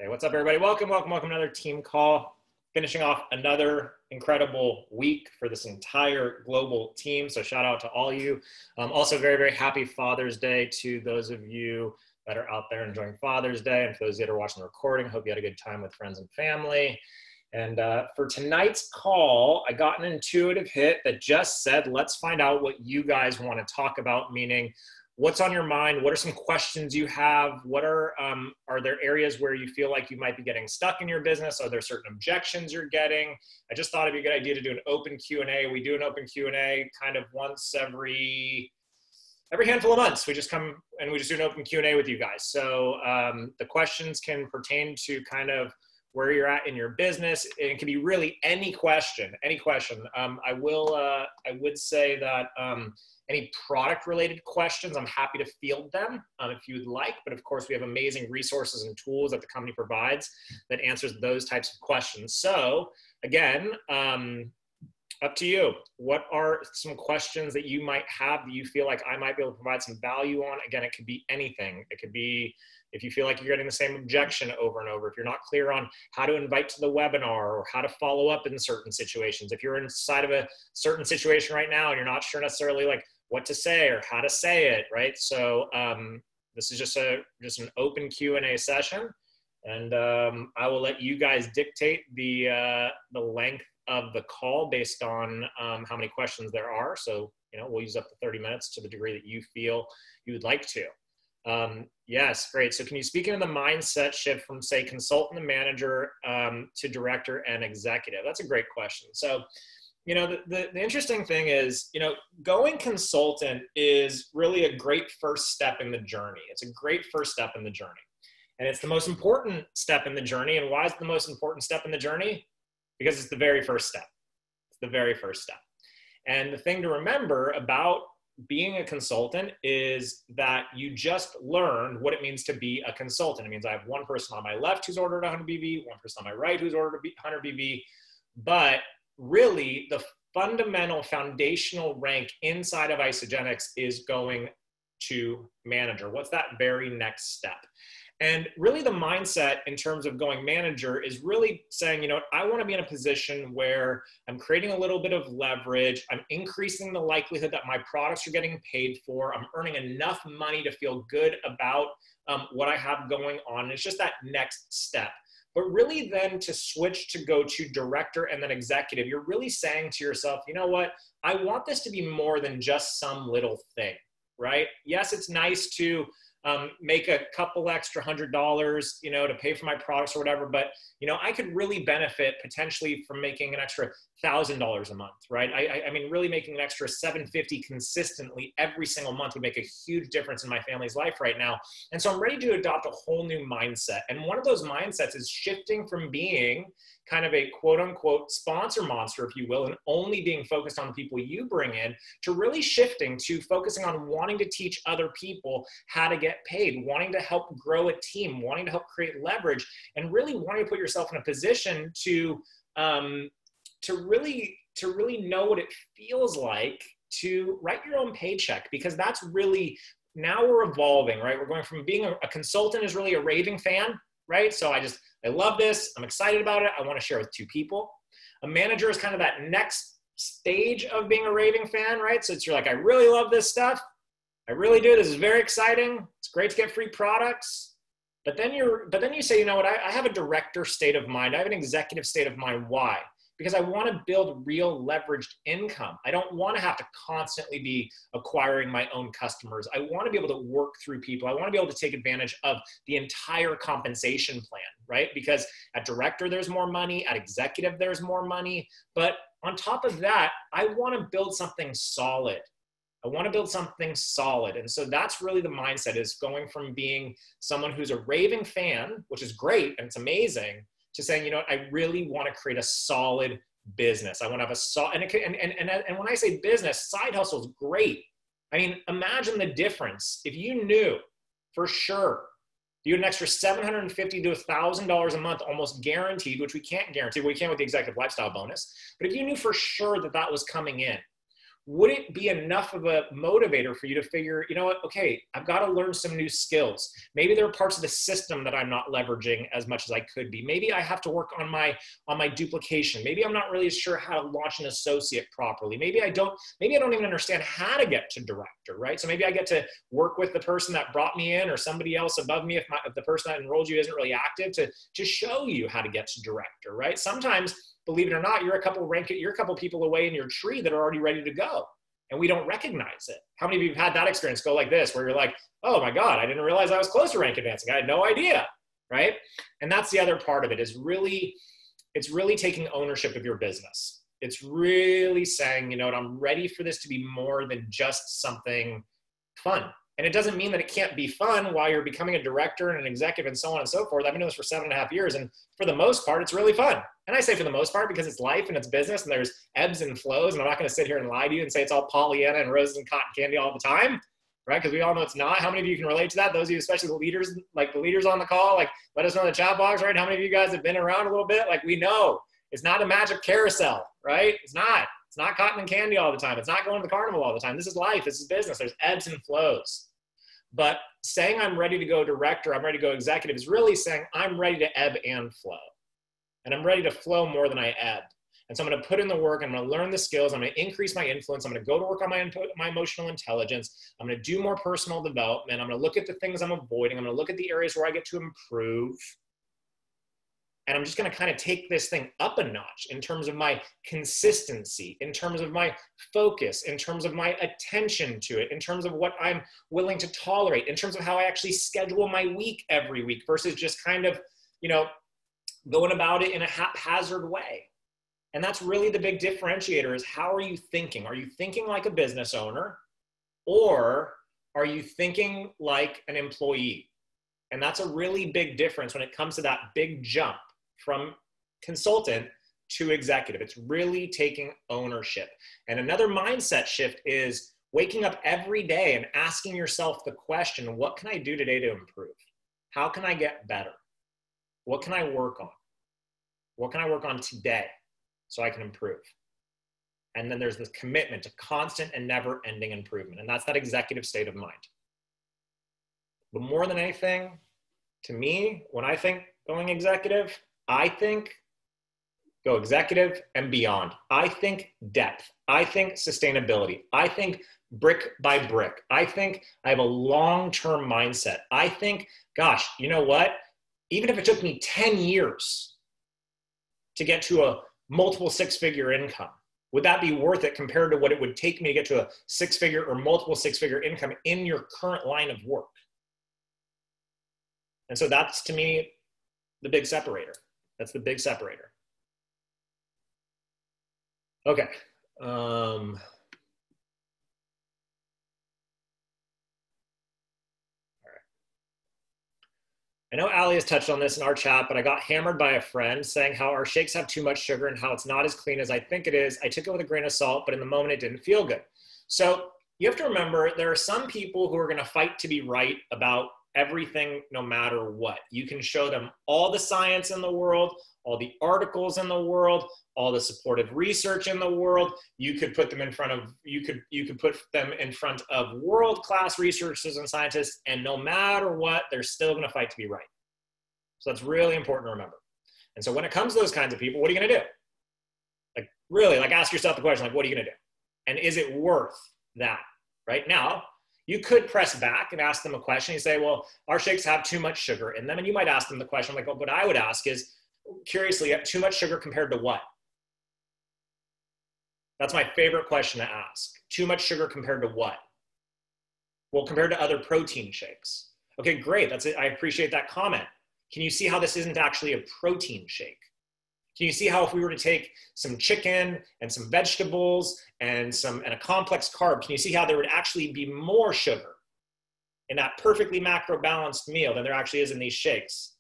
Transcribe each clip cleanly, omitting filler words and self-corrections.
Okay, what's up, everybody? Welcome to another team call. Finishing off another incredible week for this entire global team. So shout out to all of you. Also, very, very happy Father's Day to those of you that are out there enjoying Father's Day. And for those that are watching the recording, hope you had a good time with friends and family. And for tonight's call, I got an intuitive hit that just said, let's find out what you guys want to talk about, meaning what's on your mind? What are some questions you have? What are there areas where you feel like you might be getting stuck in your business? Are there certain objections you're getting? I just thought it'd be a good idea to do an open Q&A. We do an open Q&A kind of once every handful of months. We just come and we just do an open Q&A with you guys. So the questions can pertain to kind of where you're at in your business. It can be really any question, I would say that any product related questions, I'm happy to field them if you'd like, but of course we have amazing resources and tools that the company provides that answers those types of questions. So again, up to you. What are some questions that you might have that you feel like I might be able to provide some value on? Again, it could be anything. It could be if you feel like you're getting the same objection over and over, if you're not clear on how to invite to the webinar or how to follow up in certain situations, if you're inside of a certain situation right now and you're not sure necessarily like what to say or how to say it, right? So this is just an open Q&A session, and I will let you guys dictate the length of the call based on how many questions there are. So, we'll use up to 30 minutes to the degree that you feel you would like to. Yes, great. So can you speak into the mindset shift from, say, consultant to manager to director and executive? That's a great question. So, the interesting thing is, going consultant is really a great first step in the journey. It's a great first step in the journey. And it's the most important step in the journey. And why is it the most important step in the journey? Because it's the very first step. It's the very first step. And the thing to remember about being a consultant is that you just learned what it means to be a consultant. It means I have one person on my left who's ordered 100 BV, one person on my right who's ordered 100 BV, but really the fundamental foundational rank inside of Isagenix is going to manager. What's that very next step? And really the mindset in terms of going manager is really saying, I want to be in a position where I'm creating a little bit of leverage. I'm increasing the likelihood that my products are getting paid for. I'm earning enough money to feel good about what I have going on. And it's just that next step. But really then to switch to go to director and then executive, you're really saying to yourself, you know what? I want this to be more than just some little thing, right? Yes, it's nice to make a couple extra $100, to pay for my products or whatever. But, I could really benefit potentially from making an extra $1,000 a month, right? I mean, really making an extra $750 consistently every single month would make a huge difference in my family's life right now. And so I'm ready to adopt a whole new mindset. And one of those mindsets is shifting from being kind of a quote unquote sponsor monster, if you will, and only being focused on the people you bring in, to really shifting to focusing on wanting to teach other people how to get paid, wanting to help grow a team, wanting to help create leverage, and really wanting to put yourself in a position to really know what it feels like to write your own paycheck, because that's really, now we're evolving, right? We're going from being a consultant is really a raving fan, right? So I love this. I'm excited about it. I want to share with two people. A manager is kind of that next stage of being a raving fan, right? So you're like, I really love this stuff. I really do. This is very exciting. It's great to get free products. But then you say, you know what? I have a director state of mind. I have an executive state of mind. Why? Because I want to build real leveraged income. I don't want to have to constantly be acquiring my own customers. I want to be able to work through people. I want to be able to take advantage of the entire compensation plan, right? Because at director, there's more money. At executive, there's more money. But on top of that, I want to build something solid. And so that's really the mindset, is going from being someone who's a raving fan, which is great and it's amazing, to saying, I really want to create a solid business. I want to have a solid, and when I say business, side hustle is great. I mean, imagine the difference if you knew for sure you had an extra $750 to $1,000 a month, almost guaranteed, which we can't guarantee. We can with the executive lifestyle bonus, but if you knew for sure that was coming in, would it be enough of a motivator for you to figure, you know what, okay, I've got to learn some new skills. Maybe there are parts of the system that I'm not leveraging as much as I could be. Maybe I have to work on my duplication. Maybe I'm not really sure how to launch an associate properly. Maybe I don't even understand how to get to director, right? So maybe I get to work with the person that brought me in or somebody else above me if the person that enrolled you isn't really active to show you how to get to director, right? Sometimes, believe it or not, you're a couple people away in your tree that are already ready to go, and we don't recognize it. How many of you have had that experience go like this, where you're like, oh my God, I didn't realize I was close to rank advancing. I had no idea, right? And that's the other part of it, is really, it's really taking ownership of your business. It's really saying, you know what, I'm ready for this to be more than just something fun. And it doesn't mean that it can't be fun while you're becoming a director and an executive and so on and so forth. I've been doing this for 7.5 years, and for the most part, it's really fun. And I say for the most part because it's life and it's business and there's ebbs and flows, and I'm not going to sit here and lie to you and say it's all Pollyanna and roses and cotton candy all the time, right? Because we all know it's not. How many of you can relate to that? Those of you, especially the leaders, like the leaders on the call, like let us know in the chat box, right? How many of you guys have been around a little bit? Like, we know it's not a magic carousel, right? It's not cotton and candy all the time. It's not going to the carnival all the time. This is life. This is business. There's ebbs and flows. But saying I'm ready to go director, I'm ready to go executive, is really saying I'm ready to ebb and flow. And I'm ready to flow more than I ebb. And so I'm going to put in the work. I'm going to learn the skills. I'm going to increase my influence. I'm going to go to work on my emotional intelligence. I'm going to do more personal development. I'm going to look at the things I'm avoiding. I'm going to look at the areas where I get to improve. And I'm just going to kind of take this thing up a notch in terms of my consistency, in terms of my focus, in terms of my attention to it, in terms of what I'm willing to tolerate, in terms of how I actually schedule my week every week versus just kind of, you know, going about it in a haphazard way. And that's really the big differentiator, is how are you thinking? Are you thinking like a business owner, or are you thinking like an employee? And that's a really big difference when it comes to that big jump from consultant to executive. It's really taking ownership. And another mindset shift is waking up every day and asking yourself the question, what can I do today to improve? How can I get better? What can I work on? What can I work on today so I can improve? And then there's this commitment to constant and never-ending improvement. And that's that executive state of mind. But more than anything, to me, when I think going executive, I think go executive and beyond. I think depth. I think sustainability. I think brick by brick. I think I have a long-term mindset. I think, gosh, you know what? Even if it took me 10 years to get to a multiple six-figure income, would that be worth it compared to what it would take me to get to a six-figure or multiple six-figure income in your current line of work? And so that's, to me, the big separator. That's the big separator. Okay. All right. I know Ali has touched on this in our chat, but I got hammered by a friend saying how our shakes have too much sugar and how it's not as clean as I think it is. I took it with a grain of salt, but in the moment it didn't feel good. So you have to remember, there are some people who are going to fight to be right about everything, no matter what. You can show them all the science in the world, all the articles in the world, all the supportive research in the world. You could put them in front of, you could put them in front of world-class researchers and scientists, and no matter what, they're still going to fight to be right. So that's really important to remember. And so when it comes to those kinds of people, what are you going to do? Like, really, like, ask yourself the question, like, what are you going to do? And is it worth that? Right now, you could press back and ask them a question. You say, well, our shakes have too much sugar in them. And you might ask them the question, like, well, what I would ask is, curiously, too much sugar compared to what? That's my favorite question to ask. Too much sugar compared to what? Well, compared to other protein shakes. Okay, great. That's it. I appreciate that comment. Can you see how this isn't actually a protein shake? Can you see how if we were to take some chicken and some vegetables and a complex carb, can you see how there would actually be more sugar in that perfectly macro balanced meal than there actually is in these shakes?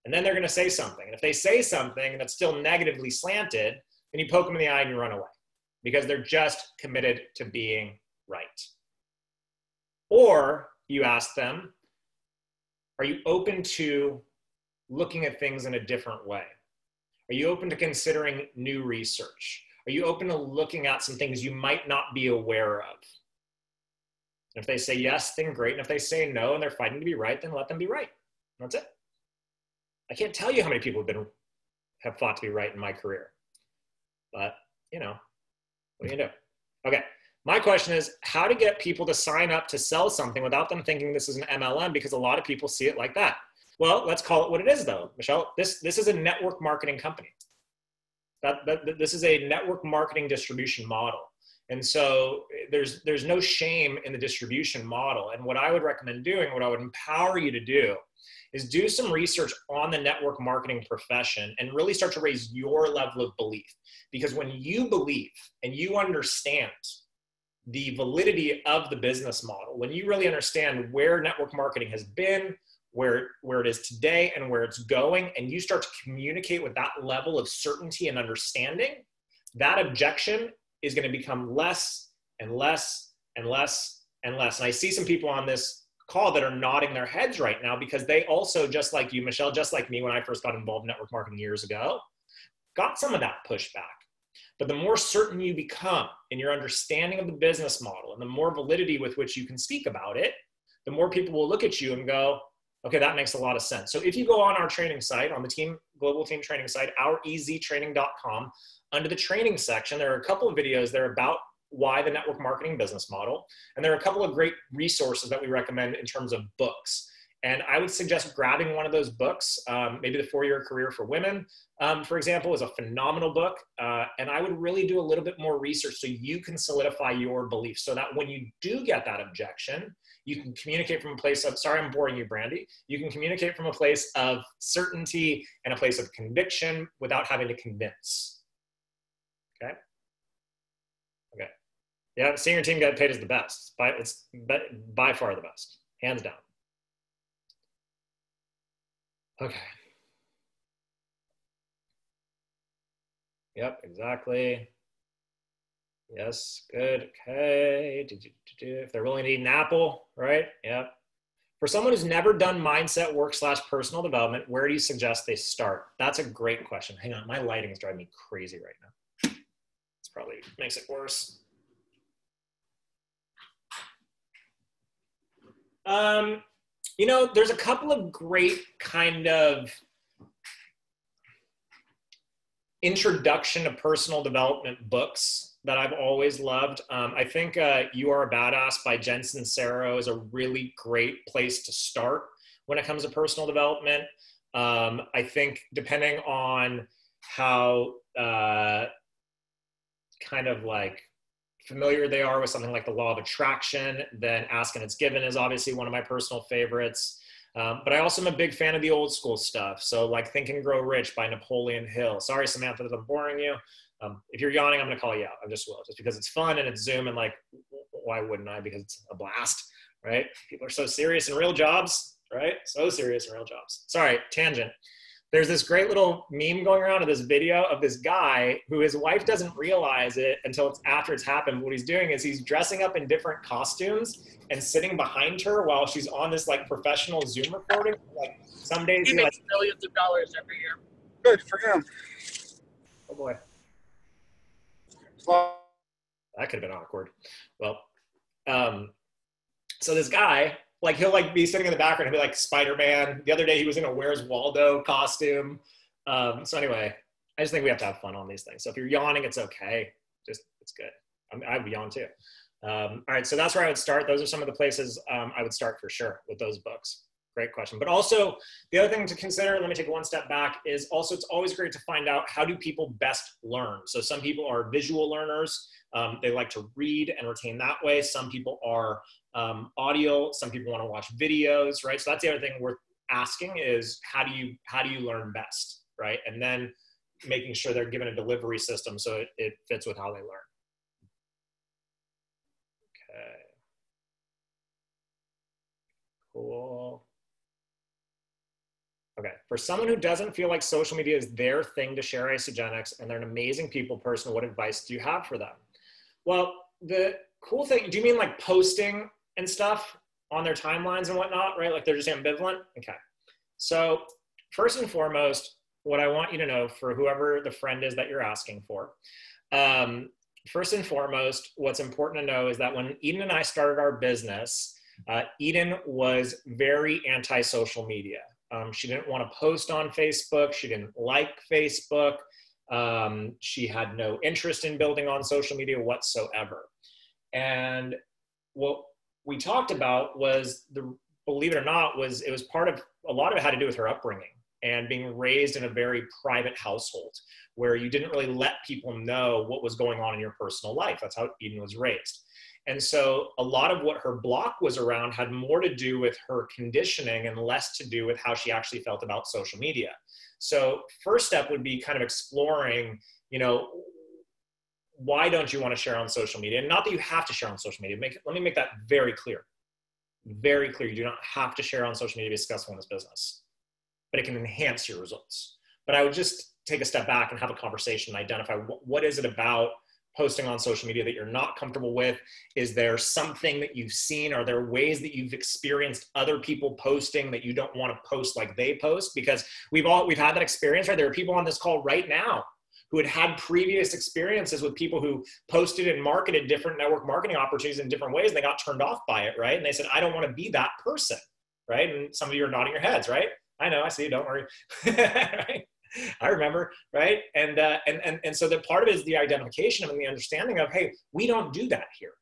And then they're going to say something. And if they say something that's still negatively slanted, then you poke them in the eye and you run away, because they're just committed to being right. Or you ask them, are you open to looking at things in a different way? Are you open to considering new research? Are you open to looking at some things you might not be aware of? If they say yes, then great. And if they say no and they're fighting to be right, then let them be right. That's it. I can't tell you how many people have fought to be right in my career. But, you know, what are you gonna do? Okay. My question is how to get people to sign up to sell something without them thinking this is an MLM, because a lot of people see it like that. Well, let's call it what it is, though, Michelle. This is a network marketing company. This is a network marketing distribution model. And so there's no shame in the distribution model. And what I would recommend doing, what I would empower you to do, is do some research on the network marketing profession and really start to raise your level of belief. Because when you believe and you understand the validity of the business model, when you really understand where network marketing has been, where it is today and where it's going, and you start to communicate with that level of certainty and understanding, that objection is going to become less and less and less and less. And I see some people on this call that are nodding their heads right now because they also, just like you, Michelle, just like me when I first got involved in network marketing years ago, got some of that pushback. But the more certain you become in your understanding of the business model and the more validity with which you can speak about it, the more people will look at you and go, okay, that makes a lot of sense. So if you go on our training site, on the global team training site, oureasytraining.com, under the training section, there are a couple of videos there about why the network marketing business model. And there are a couple of great resources that we recommend in terms of books. And I would suggest grabbing one of those books, maybe The 4-Year Career for Women, for example, is a phenomenal book. And I would really do a little bit more research so you can solidify your beliefs so that when you do get that objection, you can communicate from a place of, sorry, I'm boring you, Brandy. You can communicate from a place of certainty and a place of conviction without having to convince. Okay. Okay. Yeah, seeing your team get paid is the best. It's by far the best, hands down. Okay. Yep, exactly. Yes, good. Okay. If they're willing to eat an apple, right? Yep. For someone who's never done mindset work / personal development, where do you suggest they start? That's a great question. Hang on, my lighting is driving me crazy right now. Probably makes it worse. You know, there's a couple of great kind of introduction to personal development books that I've always loved. I think You Are a Badass by Jen Sincero is a really great place to start when it comes to personal development. I think depending on how kind of like familiar they are with something like the law of attraction, then Ask and It's Given is obviously one of my personal favorites. But I also am a big fan of the old school stuff. So like Think and Grow Rich by Napoleon Hill. Sorry, Samantha, that I'm boring you. If you're yawning, I'm going to call you out. I just will, just because it's fun and it's Zoom and like, why wouldn't I? Because it's a blast, right? People are so serious in real jobs, right? So serious in real jobs. Sorry, tangent. There's this great little meme going around of this video of this guy who his wife doesn't realize it until after it's happened. What he's doing is he's dressing up in different costumes and sitting behind her while she's on this like professional Zoom recording. Like some days he makes millions of dollars every year. Good for him. Oh boy. That could have been awkward. Well, so this guy, like he'll like be sitting in the background and be like Spider-Man. The other day he was in a Where's Waldo costume. So anyway, I just think we have to have fun on these things. So if you're yawning, it's okay. Just, it's good. I'd yawn too. All right, so that's where I would start. Those are some of the places I would start for sure with those books. Great question. But also the other thing to consider, let me take one step back, is also it's always great to find out how do people best learn. So some people are visual learners. They like to read and retain that way. Some people are audio. Some people want to watch videos, right? So that's the other thing worth asking is how do you learn best, right? And then making sure they're given a delivery system so it fits with how they learn. Okay. Cool. Okay, for someone who doesn't feel like social media is their thing to share Isogenics and they're an amazing people person, what advice do you have for them? Well, the cool thing, do you mean like posting and stuff on their timelines and whatnot, right? Like they're just ambivalent? Okay. So first and foremost, what I want you to know for whoever the friend is that you're asking for, Um, First and foremost, what's important to know is that when Eden and I started our business, Eden was very anti-social media. She didn't want to post on Facebook. She didn't like Facebook. She had no interest in building on social media whatsoever. And what we talked about was believe it or not, it was part of, a lot of it had to do with her upbringing and being raised in a very private household where you didn't really let people know what was going on in your personal life. That's how Eden was raised. And so a lot of what her block was around had more to do with her conditioning and less to do with how she actually felt about social media. So first step would be kind of exploring, why don't you want to share on social media? And not that you have to share on social media. Let me make that very clear. Very clear. You do not have to share on social media to be successful in this business, but it can enhance your results. But I would just take a step back and have a conversation and identify what is it about posting on social media that you're not comfortable with? Is there something that you've seen? Are there ways that you've experienced other people posting that you don't want to post like they post? Because we've had that experience, right? There are people on this call right now who had previous experiences with people who posted and marketed different network marketing opportunities in different ways, and they got turned off by it, right? And they said, I don't want to be that person, right? And some of you are nodding your heads, right? I know, I see you, don't worry. Right? I remember, right? And so that part of it is the identification of and the understanding of, hey, we don't do that here.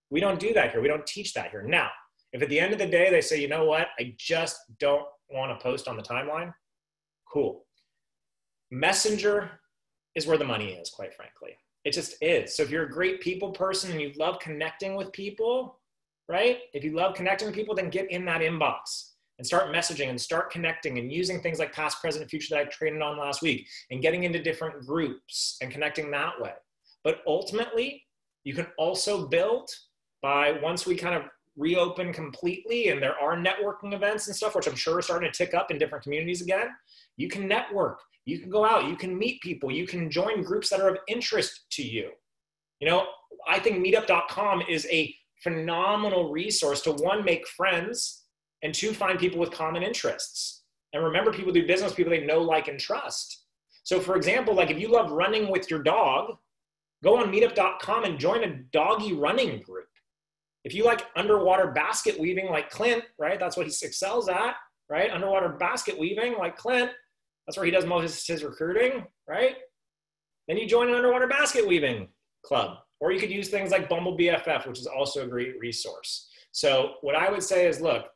We don't do that here. We don't teach that here. Now, if at the end of the day they say, you know what, I just don't want to post on the timeline, cool. Messenger is where the money is, quite frankly. It just is. So if you're a great people person and you love connecting with people, right? If you love connecting with people, then get in that inbox and start messaging and start connecting and using things like past, present, and future that I trained on last week and getting into different groups and connecting that way. But ultimately, you can also build by, once we kind of reopen completely and there are networking events and stuff, which I'm sure are starting to tick up in different communities again, you can network, you can go out, you can meet people, you can join groups that are of interest to you. I think meetup.com is a phenomenal resource to, one, make friends, and two, find people with common interests. And remember, people do business with people they know, like, and trust. So for example, like if you love running with your dog, go on meetup.com and join a doggy running group. If you like underwater basket weaving like Clint, right? That's what he excels at, right? Underwater basket weaving like Clint. That's where he does most of his recruiting, right? Then you join an underwater basket weaving club. Or you could use things like Bumble BFF, which is also a great resource. So what I would say is, look,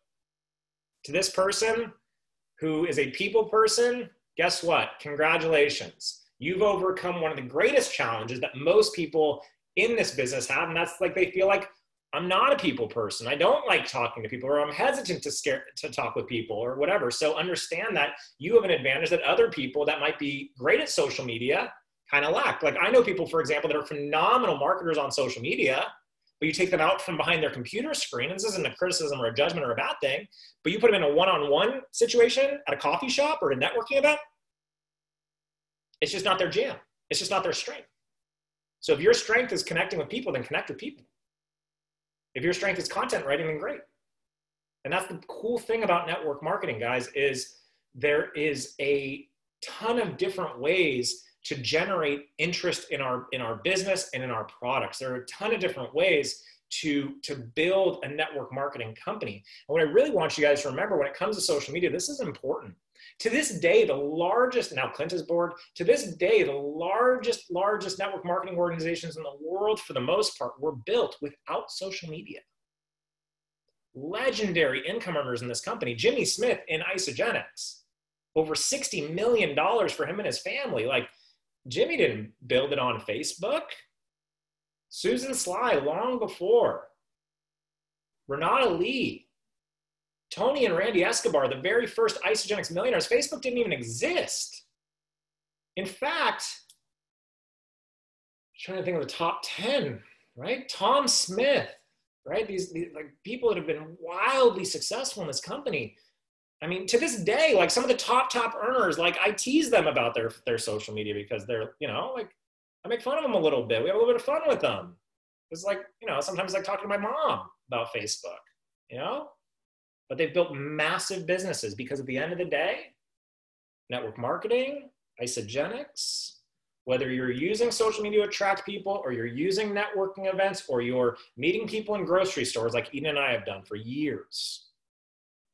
to this person who is a people person, guess what? Congratulations. You've overcome one of the greatest challenges that most people in this business have, and that's like they feel like, I'm not a people person. I don't like talking to people, or I'm hesitant to talk with people or whatever. So understand that you have an advantage that other people that might be great at social media kind of lack. Like I know people, for example, that are phenomenal marketers on social media, but you take them out from behind their computer screen, and this isn't a criticism or a judgment or a bad thing, but you put them in a one-on-one situation at a coffee shop or a networking event, it's just not their jam. It's just not their strength. So if your strength is connecting with people, then connect with people. If your strength is content writing, then great. And that's the cool thing about network marketing, guys, is there is a ton of different ways to generate interest in our business and in our products. There are a ton of different ways to build a network marketing company. And what I really want you guys to remember when it comes to social media, this is important. To this day, the largest, now Clint is bored, to this day, the largest network marketing organizations in the world, for the most part, were built without social media. Legendary income earners in this company, Jimmy Smith in Isogenics, over $60 million for him and his family. Like, Jimmy didn't build it on Facebook. Susan Sly, long before. Renata Lee, Tony and Randy Escobar, the very first Isogenics millionaires. Facebook didn't even exist. In fact, I'm trying to think of the top 10, right? Tom Smith, right? These like people that have been wildly successful in this company. I mean, to this day, like some of the top earners, like I tease them about their social media because they're, like I make fun of them a little bit. We have a little bit of fun with them. It's like, sometimes like talking to my mom about Facebook, But they've built massive businesses because at the end of the day, network marketing, Isogenics, Whether you're using social media to attract people, or you're using networking events, or you're meeting people in grocery stores like Eden and I have done for years.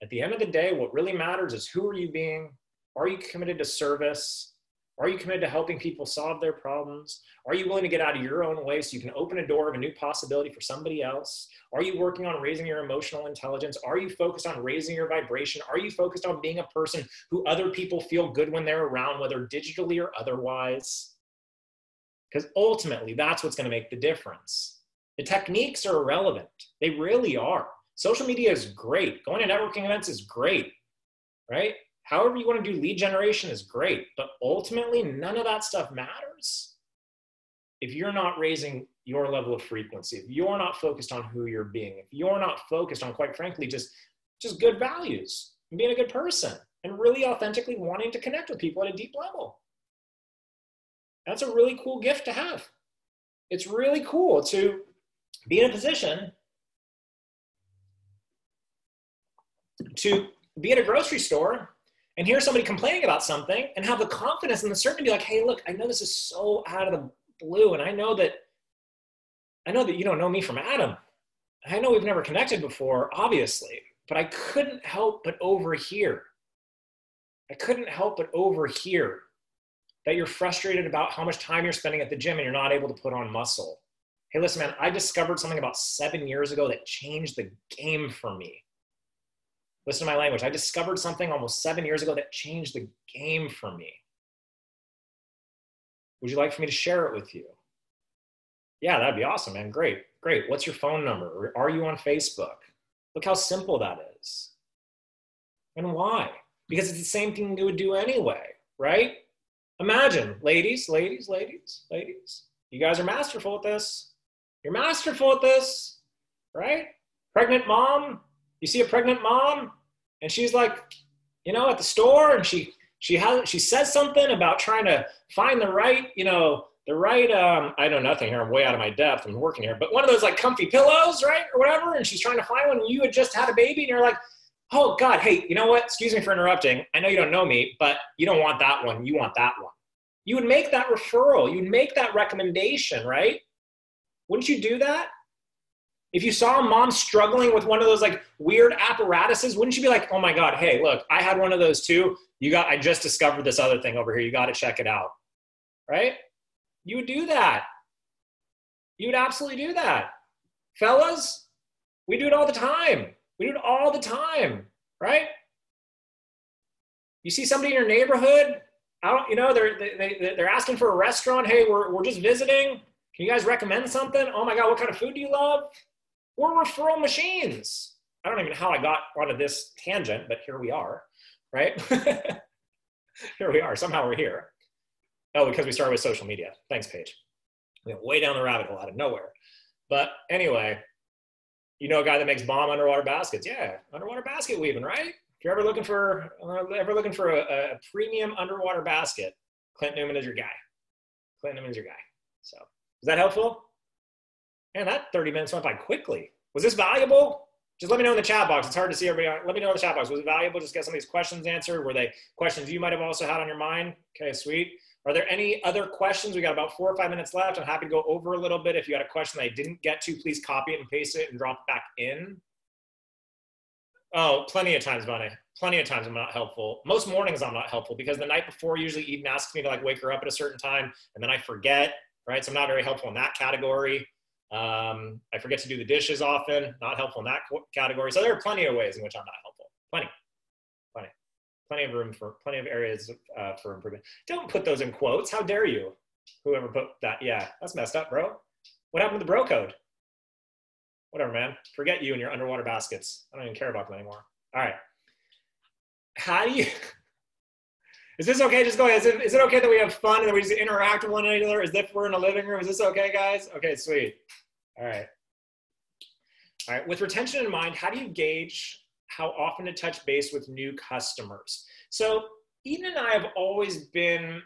At the end of the day, what really matters is, who are you being? Are you committed to service? Are you committed to helping people solve their problems? Are you willing to get out of your own way so you can open a door of a new possibility for somebody else? Are you working on raising your emotional intelligence? Are you focused on raising your vibration? Are you focused on being a person who other people feel good when they're around, whether digitally or otherwise? Because ultimately, that's what's going to make the difference. The techniques are irrelevant. They really are. Social media is great. Going to networking events is great, right? However you want to do lead generation is great, but ultimately none of that stuff matters if you're not raising your level of frequency, if you're not focused on who you're being, if you're not focused on, quite frankly, just good values and being a good person and really authentically wanting to connect with people at a deep level. That's a really cool gift to have. It's really cool to be in a position to be at a grocery store and hear somebody complaining about something and have the confidence and the certainty to be like, hey, look, I know this is so out of the blue, and I know that you don't know me from Adam. I know we've never connected before, obviously, but I couldn't help but overhear. That you're frustrated about how much time you're spending at the gym and you're not able to put on muscle. Hey, listen, man, I discovered something about 7 years ago that changed the game for me. Listen to my language. I discovered something almost 7 years ago that changed the game for me. Would you like for me to share it with you? Yeah, that'd be awesome, man. Great. What's your phone number? Are you on Facebook? Look how simple that is. And why? Because it's the same thing you would do anyway, right? Imagine, ladies. You guys are masterful at this. You're masterful at this, right? Pregnant mom. You see a pregnant mom and she's like, at the store, and she says something about trying to find the right, I know nothing here. I'm way out of my depth. I'm working here, but one of those like comfy pillows, right? Or whatever. And she's trying to find one, and you had just had a baby and you're like, oh God, hey, you know what? Excuse me for interrupting. I know you don't know me, but you don't want that one. You want that one. You would make that referral. You'd make that recommendation, right? Wouldn't you do that? If you saw a mom struggling with one of those like weird apparatuses, wouldn't you be like, oh my God, hey, look, I had one of those too. I just discovered this other thing over here. You got to check it out, right? You would do that. You would absolutely do that. Fellas, we do it all the time. Right? You see somebody in your neighborhood, they're asking for a restaurant. Hey, we're just visiting. Can you guys recommend something? Oh my God, what kind of food do you love? We're referral machines. I don't even know how I got onto this tangent, but here we are, right? Here we are. Somehow we're here. Oh, because we started with social media. Thanks, Paige. We went way down the rabbit hole out of nowhere. But anyway, you know a guy that makes bomb underwater baskets. Yeah, underwater basket weaving, right? If you're ever looking for a premium underwater basket, Clint Newman is your guy. So, is that helpful? Man, that 30 minutes went by quickly. Was this valuable? Just let me know in the chat box. It's hard to see everybody. Let me know in the chat box. Was it valuable? Just get some of these questions answered. Were they questions you might have also had on your mind? Okay, sweet. Are there any other questions? We got about 4 or 5 minutes left. I'm happy to go over a little bit. If you had a question that I didn't get to, please copy it and paste it and drop it back in. Oh, plenty of times, Bunny. Plenty of times I'm not helpful. Most mornings I'm not helpful because the night before, usually Eden asks me to like wake her up at a certain time, and then I forget, right? So I'm not very helpful in that category. I forget to do the dishes often, not helpful in that category. So there are plenty of ways in which I'm not helpful. Plenty of areas for improvement. Don't put those in quotes. How dare you? Whoever put that. Yeah, that's messed up, bro. What happened to the bro code? Whatever, man. Forget you and your underwater baskets. I don't even care about them anymore. All right. How do you, is this okay? Just go ahead. Is it okay that we have fun and that we just interact with one another as if we're in a living room? Is this okay, guys? Okay, sweet. All right. All right. With retention in mind, how do you gauge how often to touch base with new customers? So Eden and I have always been,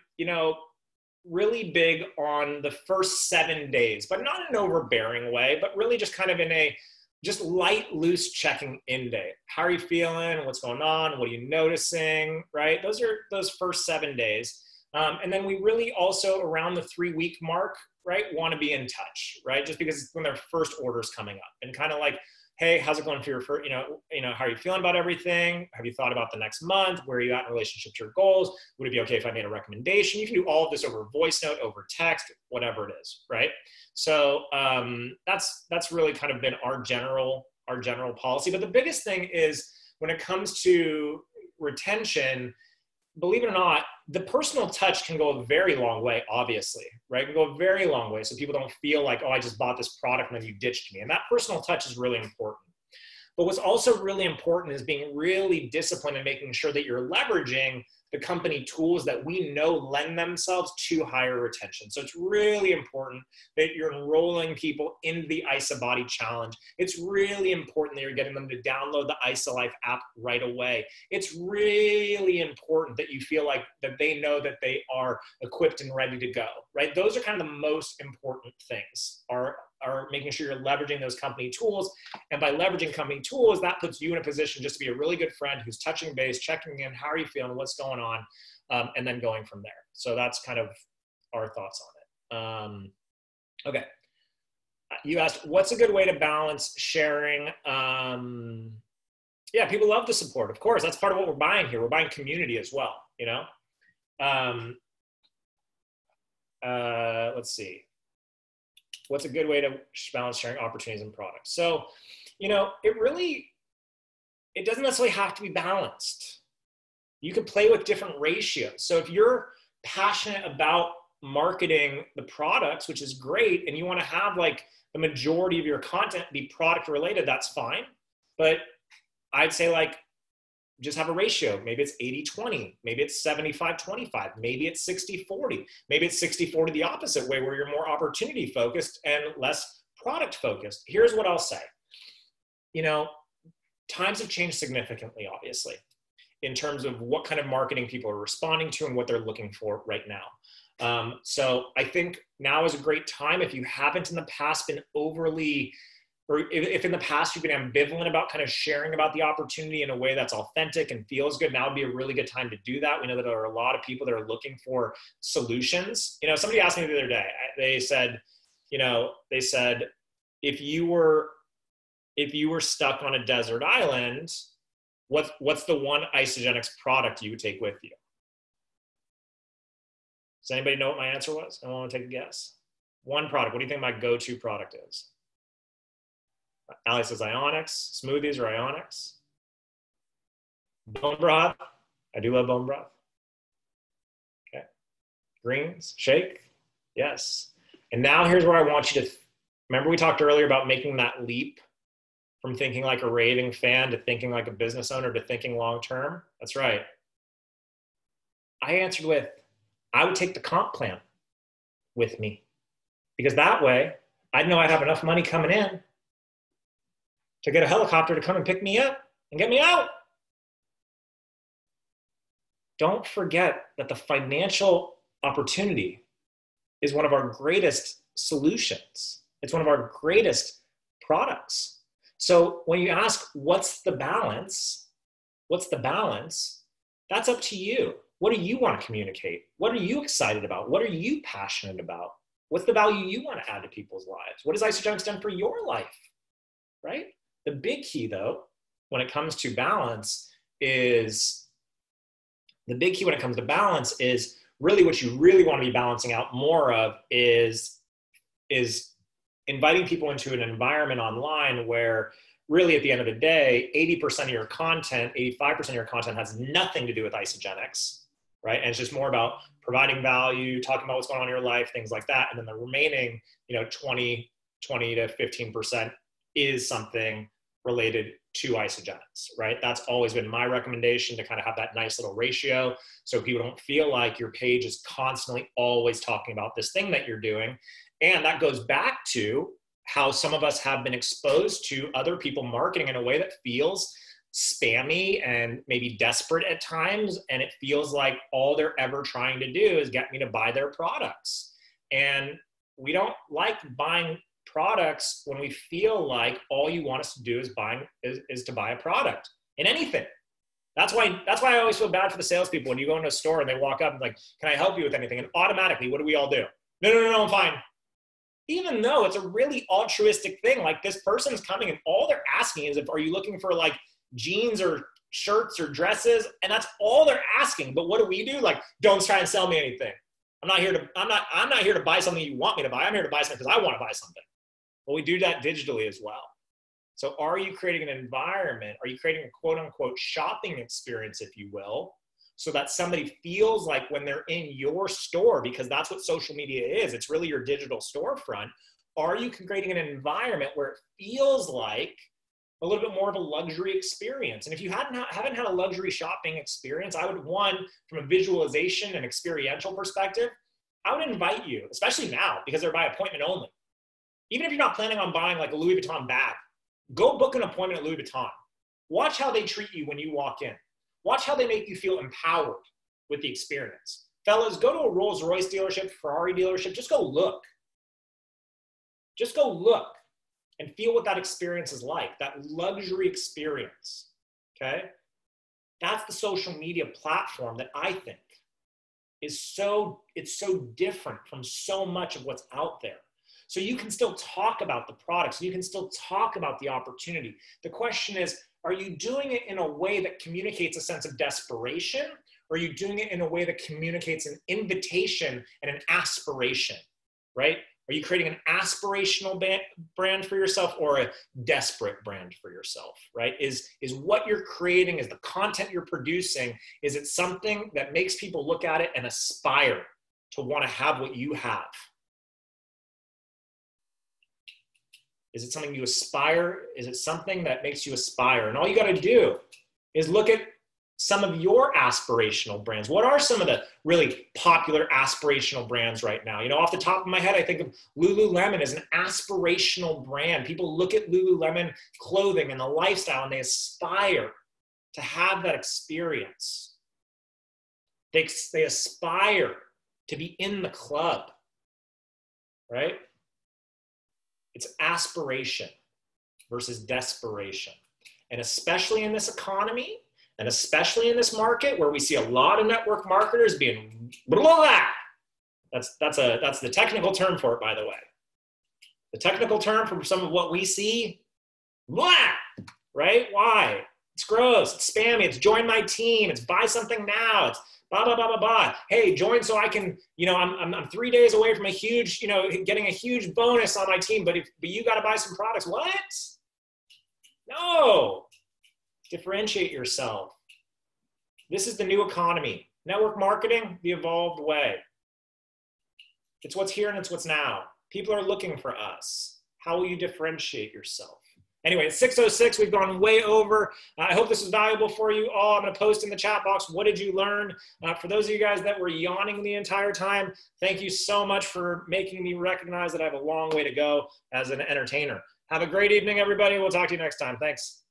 really big on the first 7 days, but not in an overbearing way, but really just kind of in a just light, loose checking in day. How are you feeling? What's going on? What are you noticing? Right? Those are those first 7 days. And then we really also around the 3-week mark, right, want to be in touch, right? Just because it's when their first order is coming up and kind of like, hey, how's it going for your first, how are you feeling about everything? Have you thought about the next month? Where are you at in relationship to your goals? Would it be okay if I made a recommendation? You can do all of this over voice note, over text, whatever it is, right? So that's really kind of been our general policy. But the biggest thing is when it comes to retention, believe it or not, the personal touch can go a very long way, obviously, right? It can go a very long way. So people don't feel like, oh, I just bought this product and then you ditched me. And that personal touch is really important. But what's also really important is being really disciplined and making sure that you're leveraging the company tools that we know lend themselves to higher retention. So it's really important that you're enrolling people in the IsaBody challenge. It's really important that you're getting them to download the IsaLife app right away. It's really important that you feel like that they know that they are equipped and ready to go, right? Those are kind of the most important things, are making sure you're leveraging those company tools. And by leveraging company tools, that puts you in a position just to be a really good friend who's touching base, checking in, how are you feeling, what's going on, and then going from there. So that's kind of our thoughts on it. Okay. You asked, what's a good way to balance sharing? Yeah, people love the support. Of course, that's part of what we're buying here. We're buying community as well, let's see. What's a good way to balance sharing opportunities and products? So, it doesn't necessarily have to be balanced. You can play with different ratios. So if you're passionate about marketing the products, which is great, and you want to have like the majority of your content be product related, that's fine. But I'd say like, just have a ratio. Maybe it's 80-20, maybe it's 75-25, maybe it's 60-40, maybe it's 60-40 the opposite way where you're more opportunity focused and less product focused. Here's what I'll say. Times have changed significantly, obviously, in terms of what kind of marketing people are responding to and what they're looking for right now. So I think now is a great time. If you haven't in the past been overly, or if in the past you've been ambivalent about kind of sharing about the opportunity in a way that's authentic and feels good, now would be a really good time to do that. We know that there are a lot of people that are looking for solutions. Somebody asked me the other day, they said, if you were stuck on a desert island, what's the one Isagenix product you would take with you? Does anybody know what my answer was? I want to take a guess. One product. What do you think my go-to product is? Ali says Ionics, smoothies or Ionics. Bone broth. I do love bone broth. Okay. Greens, shake. Yes. And now here's where I want you to, remember we talked earlier about making that leap from thinking like a raving fan to thinking like a business owner to thinking long-term? That's right. I answered with, I would take the comp plan with me, because that way I'd know I'd have enough money coming in to get a helicopter to come and pick me up and get me out. Don't forget that the financial opportunity is one of our greatest solutions. It's one of our greatest products. So when you ask, what's the balance? That's up to you. What do you want to communicate? What are you excited about? What are you passionate about? What's the value you want to add to people's lives? What has Isagenix done for your life, right? The big key, though, when it comes to balance is really what you really want to be balancing out more of is inviting people into an environment online where really at the end of the day, 80% of your content, 85% of your content has nothing to do with Isagenix, right? And it's just more about providing value, talking about what's going on in your life, things like that. And then the remaining, 20 to 15% is something related to Isagenix, right? That's always been my recommendation, to kind of have that nice little ratio so people don't feel like your page is constantly always talking about this thing that you're doing. And that goes back to how some of us have been exposed to other people marketing in a way that feels spammy and maybe desperate at times. And it feels like all they're ever trying to do is get me to buy their products. And we don't like buying products when we feel like all you want us to do is to buy a product in anything. That's why I always feel bad for the salespeople when you go into a store and they walk up and like, can I help you with anything? And automatically, what do we all do? No, I'm fine. Even though it's a really altruistic thing, like this person's coming and all they're asking is, are you looking for like jeans or shirts or dresses? And that's all they're asking. But what do we do? Like, don't try and sell me anything. I'm not here to buy something you want me to buy. I'm here to buy something because I want to buy something. Well, we do that digitally as well. So are you creating an environment? Are you creating a quote unquote shopping experience, if you will, so that somebody feels like when they're in your store, because that's what social media is, it's really your digital storefront. Are you creating an environment where it feels like a little bit more of a luxury experience? And if you haven't had a luxury shopping experience, I would, one, from a visualization and experiential perspective, I would invite you, especially now, because they're by appointment only. Even if you're not planning on buying like a Louis Vuitton bag, go book an appointment at Louis Vuitton. Watch how they treat you when you walk in. Watch how they make you feel empowered with the experience. Fellas, go to a Rolls-Royce dealership, Ferrari dealership, just go look. Just go look and feel what that experience is like, that luxury experience, okay? That's the social media platform that I think is it's so different from so much of what's out there. So you can still talk about the products. You can still talk about the opportunity. The question is, are you doing it in a way that communicates a sense of desperation? Or are you doing it in a way that communicates an invitation and an aspiration, right? Are you creating an aspirational brand for yourself or a desperate brand for yourself, right? Is what you're creating, is the content you're producing, is it something that makes people look at it and aspire to want to have what you have? Is it something you aspire? Is it something that makes you aspire? And all you got to do is look at some of your aspirational brands. What are some of the really popular aspirational brands right now? You know, off the top of my head, I think of Lululemon as an aspirational brand. People look at Lululemon clothing and the lifestyle and they aspire to have that experience. They aspire to be in the club, right? It's aspiration versus desperation. And especially in this economy, and especially in this market where we see a lot of network marketers being blah. That's the technical term for it, by the way. The technical term for some of what we see, blah, right? Why? It's gross, it's spammy, it's join my team, it's buy something now, it's blah, blah, blah, blah, blah. Hey, join so I can, you know, I'm 3 days away from a huge, you know, getting a huge bonus on my team, but you got to buy some products. What? No. Differentiate yourself. This is the new economy. Network marketing, the evolved way. It's what's here and it's what's now. People are looking for us. How will you differentiate yourself? Anyway, it's 6:06. We've gone way over. I hope this was valuable for you all. I'm going to post in the chat box, what did you learn? For those of you guys that were yawning the entire time, thank you so much for making me recognize that I have a long way to go as an entertainer. Have a great evening, everybody. We'll talk to you next time. Thanks.